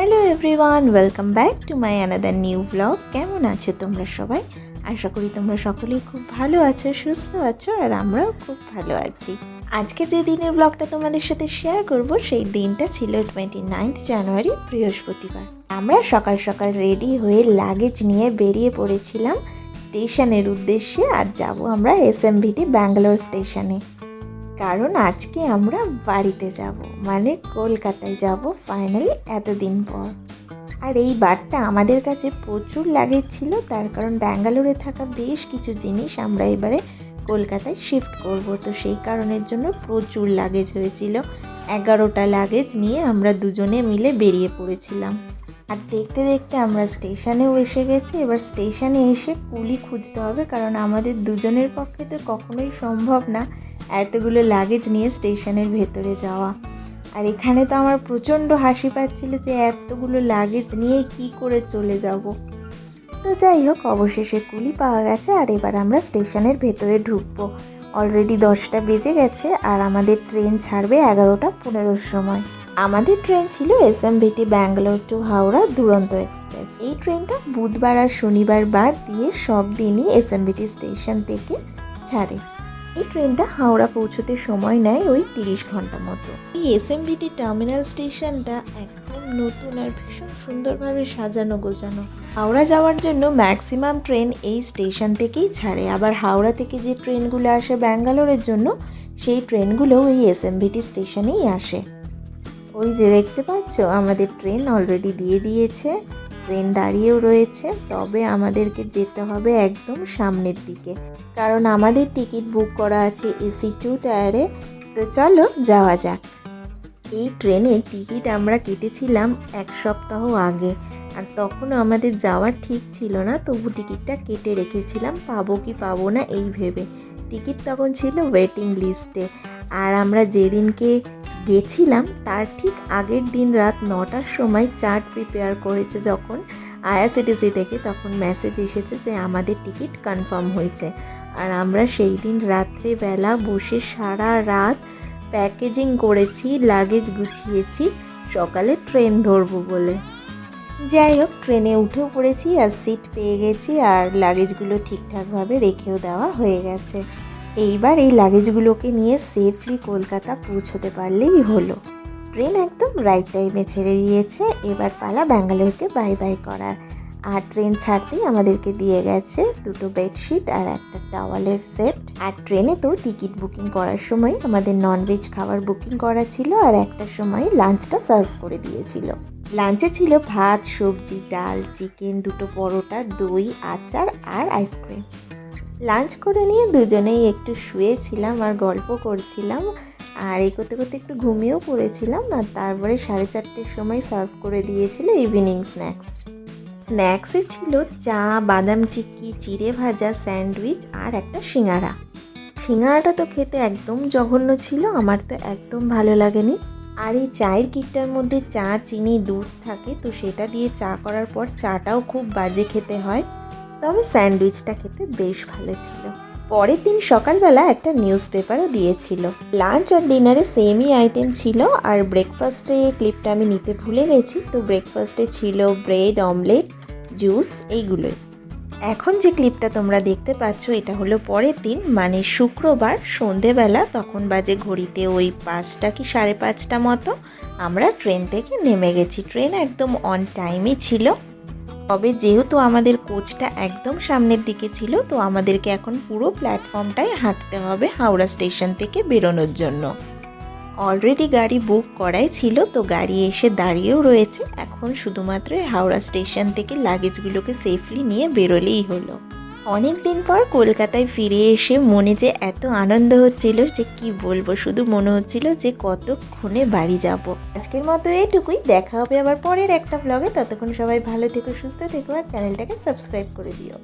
Hello everyone, welcome back to my another new blog. কেমন আছো তোমরা সবাই? আশা করি তোমরা সকলেই খুব ভালো আছো, সুস্থ আছো, আর আমরাও খুব ভালো আছি। আজকে যে দিনের ব্লগটা তোমাদের সাথে শেয়ার করব সেই দিনটা ছিল 29 জানুয়ারি, বৃহস্পতিবার। আমরা সকাল সকাল রেডি হয়ে লাগেজ নিয়ে বেরিয়ে পড়েছিলাম স্টেশনের উদ্দেশ্যে। আর যাব আমরা এসএমভিটি ব্যাঙ্গালোর স্টেশনে, কারণ আজকে আমরা বাড়িতে যাব, মানে কলকাতায় যাব ফাইনালি এতদিন পর। আর এই বারটা আমাদের কাছে প্রচুর লাগেজ ছিল, তার কারণ ব্যাঙ্গালোরে থাকা বেশ কিছু জিনিস আমরা এবারে কলকাতায় শিফট করব, তো সেই কারণের জন্য প্রচুর লাগেজ হয়েছিল। 11টা লাগেজ নিয়ে আমরা দুজনে মিলে বেরিয়ে পড়েছিলাম। আর দেখতে দেখতে আমরা স্টেশনেও এসে গেছি। এবার স্টেশনে এসে কুলি খুঁজতে হবে, কারণ আমাদের দুজনের পক্ষে তো কখনোই সম্ভব না এতগুলো লাগেজ নিয়ে স্টেশনের ভেতরে যাওয়া। আর এখানে তো আমার প্রচণ্ড হাসি পাচ্ছিল যে এতগুলো লাগেজ নিয়ে কি করে চলে যাব। তো যাই হোক, অবশেষে কুলি পাওয়া গেছে। আর এবার আমরা স্টেশনের ভেতরে ঢুকবো। অলরেডি 10টা বেজে গেছে আর আমাদের ট্রেন ছাড়বে 11টা 15 সময়। আমাদের ট্রেন ছিল এসএমভিটি ব্যাঙ্গালোর টু হাওড়া দুরন্ত এক্সপ্রেস। এই ট্রেনটা বুধবার আর শনিবার বাদ দিয়ে সব দিনই এসএমভিটি স্টেশন থেকে ছাড়ে। এই ট্রেনটা হাওড়া পৌঁছতে সময় নেয় ওই 30 ঘন্টা মতো। এই এসএমভিটি টার্মিনাল স্টেশনটা একদম নতুন আর ভীষণ সুন্দরভাবে সাজানো গোছানো। হাওড়া যাওয়ার জন্য ম্যাক্সিমাম ট্রেন এই স্টেশন থেকেই ছাড়ে, আবার হাওড়া থেকে যে ট্রেনগুলো আসে ব্যাঙ্গালোরের জন্য সেই ট্রেনগুলোও এই এসএমভিটি স্টেশনেই আসে। ওই যে দেখতে পাচ্ছ, আমাদের ট্রেন অলরেডি দিয়ে দিয়েছে, ট্রেন দাঁড়িয়েও রয়েছে। তবে আমাদেরকে যেতে হবে একদম সামনের দিকে, কারণ আমাদের টিকিট বুক করা আছে এসি 2 টায়ারে। তো চলো যাওয়া যাক। এই ট্রেনের টিকিট আমরা কেটেছিলাম 1 সপ্তাহ আগে, আর তখনও আমাদের যাওয়ার ঠিক ছিল না, তবু টিকিটটা কেটে রেখেছিলাম পাবো কি পাবো না এই ভেবে। টিকিট তখন ছিল ওয়েটিং লিস্টে। আর আমরা যেদিনকে গেছিলাম তার ঠিক আগের দিন রাত 9টার সময় চার্ট প্রিপেয়ার করেছে যখন আইআরসিটিসি থেকে, তখন মেসেজ এসেছে যে আমাদের টিকিট কনফার্ম হয়েছে। আর আমরা সেই দিন রাত্রেবেলা বসে সারা রাত প্যাকেজিং করেছি, লাগেজ গুছিয়েছি, সকালে ট্রেন ধরবো বলে। যাই হোক, ট্রেনে উঠেও পড়েছি আর সিট পেয়ে গেছি, আর লাগেজগুলো ঠিকঠাকভাবে রেখেও দেওয়া হয়ে গেছে। এইবার এই লাগেজগুলোকে নিয়ে সেফলি কলকাতা পৌঁছতে পারলেই হলো। ট্রেন একদম রাইট টাইমে ছেড়ে দিয়েছে। এবার পালা ব্যাঙ্গালোরকে বাই বাই করার। আর ট্রেন ছাড়তেই আমাদেরকে দিয়ে গেছে 2টো বেডশিট আর একটা টাওয়ালের সেট। আর ট্রেনে তো টিকিট বুকিং করার সময় আমাদের ননভেজ খাবার বুকিং করা ছিল, আর একটা সময় লাঞ্চটা সার্ভ করে দিয়েছিল। লাঞ্চে ছিল ভাত, সবজি, ডাল, চিকেন, 2টো পরোটা, দই, আচার আর আইসক্রিম। লাঞ্চ করে নিয়ে দুজনেই একটু শুয়েছিলাম আর গল্প করছিলাম, আর এই করতে করতে একটু ঘুমিয়েও পড়েছিলাম। আর তারপরে 4:30টার সময় সার্ভ করে দিয়েছিল ইভিনিং স্ন্যাক্সে ছিল চা, বাদাম চিক্কি, চিড়ে ভাজা, স্যান্ডউইচ আর একটা সিঙ্গারাটা তো খেতে একদম জঘন্য ছিল, আমার তো একদম ভালো লাগেনি। আর এই চায়ের কিটটার মধ্যে চা, চিনি, দুধ থাকে, তো সেটা দিয়ে চা করার পর চাটাও খুব বাজে খেতে হয়। তবে স্যান্ডউইচটা খেতে বেশ ভালো ছিল। পরের দিন সকালবেলা একটা নিউজ পেপারও দিয়েছিল। লাঞ্চ আর ডিনারে সেমই আইটেম ছিল। আর ব্রেকফাস্টে ক্লিপটা আমি নিতে ভুলে গেছি, তো ব্রেকফাস্টে ছিল ব্রেড, অমলেট, জুস, এইগুলোই। এখন যে ক্লিপটা তোমরা দেখতে পাচ্ছ এটা হলো পরের দিন, মানে শুক্রবার সন্ধেবেলা। তখন বাজে ঘড়িতে ওই 5টা কি 5:30 মতো আমরা ট্রেন থেকে নেমে গেছি। ট্রেন একদম অন টাইমে ছিল। তবে যেহেতু আমাদের কোচটা একদম সামনের দিকে ছিল, তো আমাদেরকে এখন পুরো প্ল্যাটফর্মটাই হাঁটতে হবে হাওড়া স্টেশন থেকে বেরোনোর জন্য। অলরেডি গাড়ি বুক করাই ছিল, তো গাড়ি এসে দাঁড়িয়েও রয়েছে। এখন শুধুমাত্র হাওড়া স্টেশন থেকে লাগেজগুলোকে সেফলি নিয়ে বেরোলেই হলো। অনেক দিন পর কলকাতায় ফিরে এসে মনে যে এত আনন্দ হচ্ছিল যে কি বলবো, শুধু মনে হচ্ছিল যে কতক্ষণে বাড়ি যাব। আজকের মতো এইটুকুই, দেখা হবে আবার পরের একটা ব্লগে। ততক্ষণ সবাই ভালো থেকো, সুস্থ থেকো, আর চ্যানেলটাকে সাবস্ক্রাইব করে দিও।